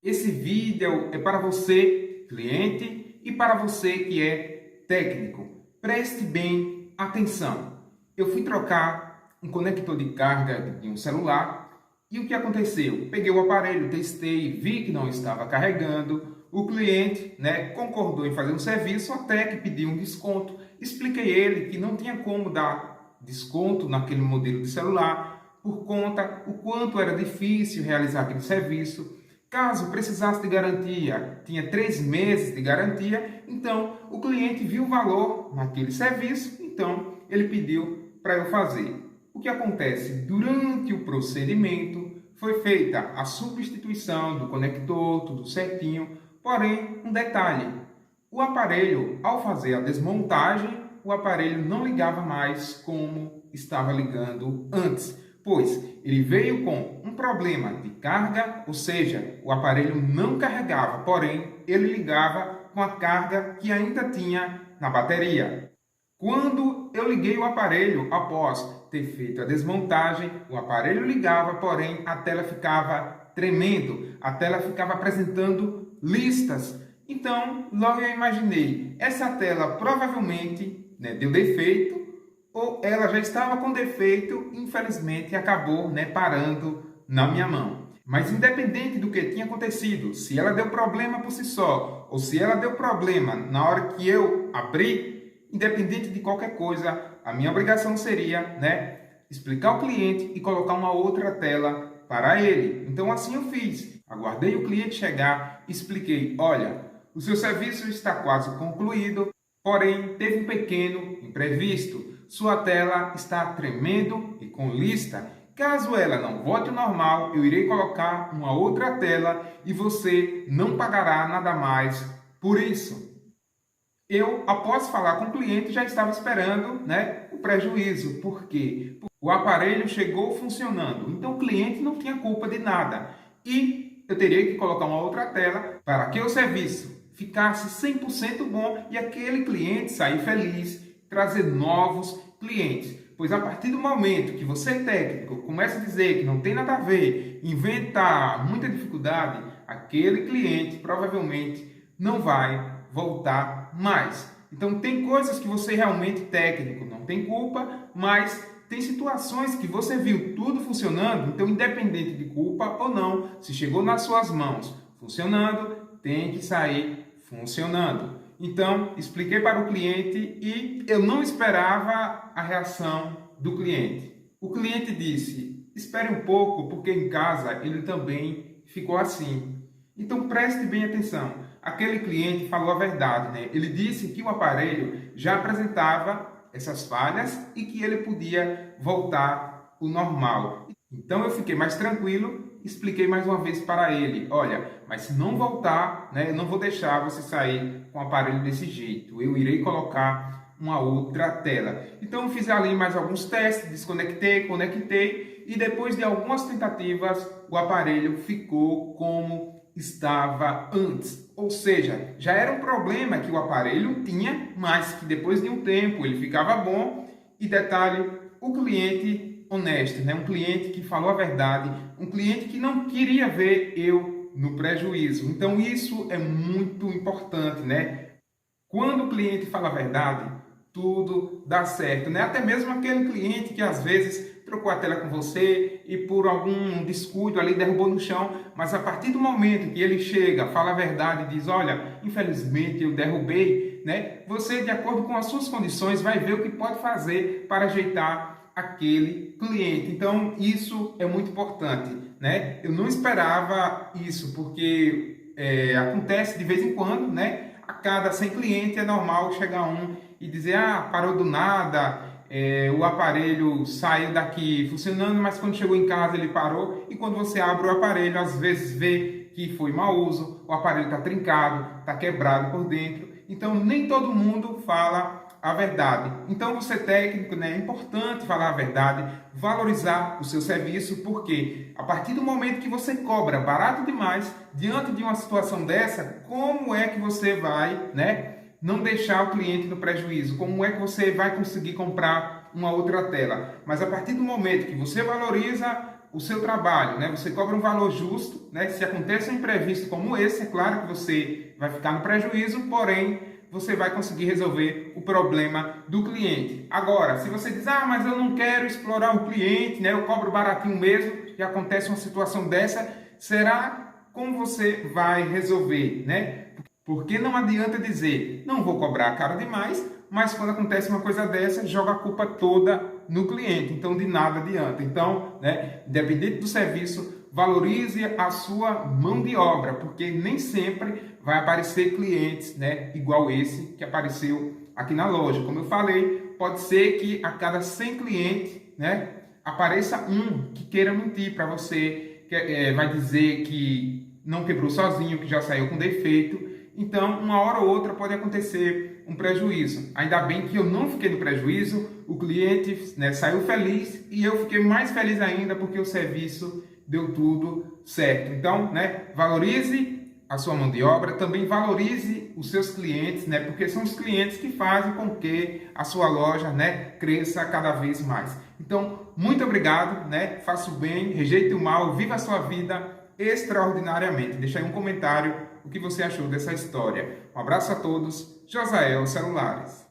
Esse vídeo é para você, cliente, e para você que é técnico. Preste bem atenção. Eu fui trocar um conector de carga de um celular e o que aconteceu? Peguei o aparelho, testei, vi que não estava carregando. O cliente, concordou em fazer um serviço até que pediu um desconto. Expliquei a ele que não tinha como dar desconto naquele modelo de celular por conta o quanto era difícil realizar aquele serviço. Caso precisasse de garantia, tinha 3 meses de garantia, então o cliente viu o valor naquele serviço, então ele pediu para eu fazer. O que acontece? Durante o procedimento foi feita a substituição do conector, tudo certinho, porém um detalhe, o aparelho, ao fazer a desmontagem, o aparelho não ligava mais como estava ligando antes, pois ele veio com um problema de carga, ou seja, o aparelho não carregava, porém ele ligava com a carga que ainda tinha na bateria. Quando eu liguei o aparelho após ter feito a desmontagem, o aparelho ligava, porém a tela ficava tremendo, a tela ficava apresentando listas. Então, logo eu imaginei, essa tela provavelmente deu defeito, ou ela já estava com defeito e infelizmente acabou parando na minha mão. Mas independente do que tinha acontecido, se ela deu problema por si só, ou se ela deu problema na hora que eu abri, independente de qualquer coisa, a minha obrigação seria explicar ao cliente e colocar uma outra tela para ele. Então assim eu fiz. Aguardei o cliente chegar, expliquei, olha, o seu serviço está quase concluído, porém teve um pequeno imprevisto. Sua tela está tremendo e com lista. Caso ela não volte ao normal, eu irei colocar uma outra tela e você não pagará nada mais por isso. Eu, após falar com o cliente, já estava esperando o prejuízo. Por quê? O aparelho chegou funcionando, então o cliente não tinha culpa de nada. E eu teria que colocar uma outra tela para que o serviço ficasse 100% bom e aquele cliente sair feliz, trazer novos clientes. Pois a partir do momento que você, técnico, começa a dizer que não tem nada a ver, inventar muita dificuldade, aquele cliente provavelmente não vai voltar mais. Então tem coisas que você realmente, técnico, não tem culpa, mas tem situações que você viu tudo funcionando, então independente de culpa ou não, se chegou nas suas mãos funcionando, tem que sair funcionando. Então, expliquei para o cliente e eu não esperava a reação do cliente. O cliente disse, espere um pouco, porque em casa ele também ficou assim. Então, preste bem atenção. Aquele cliente falou a verdade, Ele disse que o aparelho já apresentava essas falhas e que ele podia voltar ao normal. Então, eu fiquei mais tranquilo. Expliquei mais uma vez para ele, olha, mas se não voltar, eu não vou deixar você sair com o aparelho desse jeito, eu irei colocar uma outra tela. Então eu fiz ali mais alguns testes, desconectei, conectei e depois de algumas tentativas o aparelho ficou como estava antes. Ou seja, já era um problema que o aparelho tinha, mas que depois de um tempo ele ficava bom. E detalhe, o cliente honesto, um cliente que falou a verdade, um cliente que não queria ver eu no prejuízo. Então isso é muito importante, Quando o cliente fala a verdade, tudo dá certo, Até mesmo aquele cliente que às vezes trocou a tela com você e por algum descuido ali derrubou no chão, mas a partir do momento que ele chega, fala a verdade e diz, olha, infelizmente eu derrubei, Você, de acordo com as suas condições, vai ver o que pode fazer para ajeitar aquele cliente. Então, isso é muito importante, Eu não esperava isso, porque acontece de vez em quando, A cada 100 clientes é normal chegar um e dizer, parou do nada, o aparelho saiu daqui funcionando, mas quando chegou em casa ele parou, e quando você abre o aparelho, às vezes vê que foi mau uso, o aparelho está trincado, está quebrado por dentro. Então, nem todo mundo fala a verdade. Então, você técnico, é importante falar a verdade, valorizar o seu serviço, porque a partir do momento que você cobra barato demais, diante de uma situação dessa, como é que você vai, não deixar o cliente no prejuízo? Como é que você vai conseguir comprar uma outra tela? Mas a partir do momento que você valoriza o seu trabalho, né? Você cobra um valor justo, né? Se acontece um imprevisto como esse, é claro que você vai ficar no prejuízo, porém você vai conseguir resolver o problema do cliente. Agora, se você diz, mas eu não quero explorar o cliente, né? Eu cobro baratinho mesmo, e acontece uma situação dessa, será como você vai resolver, né? Porque não adianta dizer, não vou cobrar caro demais, mas quando acontece uma coisa dessa, joga a culpa toda no cliente. Então, de nada adianta. Então, né, independente do serviço, valorize a sua mão de obra, porque nem sempre vai aparecer clientes, né, igual esse que apareceu aqui na loja. Como eu falei, pode ser que a cada 100 clientes, né, apareça um que queira mentir para você, que vai dizer que não quebrou sozinho, que já saiu com defeito. Então, uma hora ou outra pode acontecer um prejuízo. Ainda bem que eu não fiquei no prejuízo, o cliente, né, saiu feliz e eu fiquei mais feliz ainda porque o serviço deu tudo certo. Então, né, valorize a sua mão de obra, também valorize os seus clientes, né, porque são os clientes que fazem com que a sua loja, né, cresça cada vez mais. Então, muito obrigado, né, faça o bem, rejeite o mal, viva a sua vida extraordinariamente. Deixa aí um comentário o que você achou dessa história. Um abraço a todos. Josael Celulares.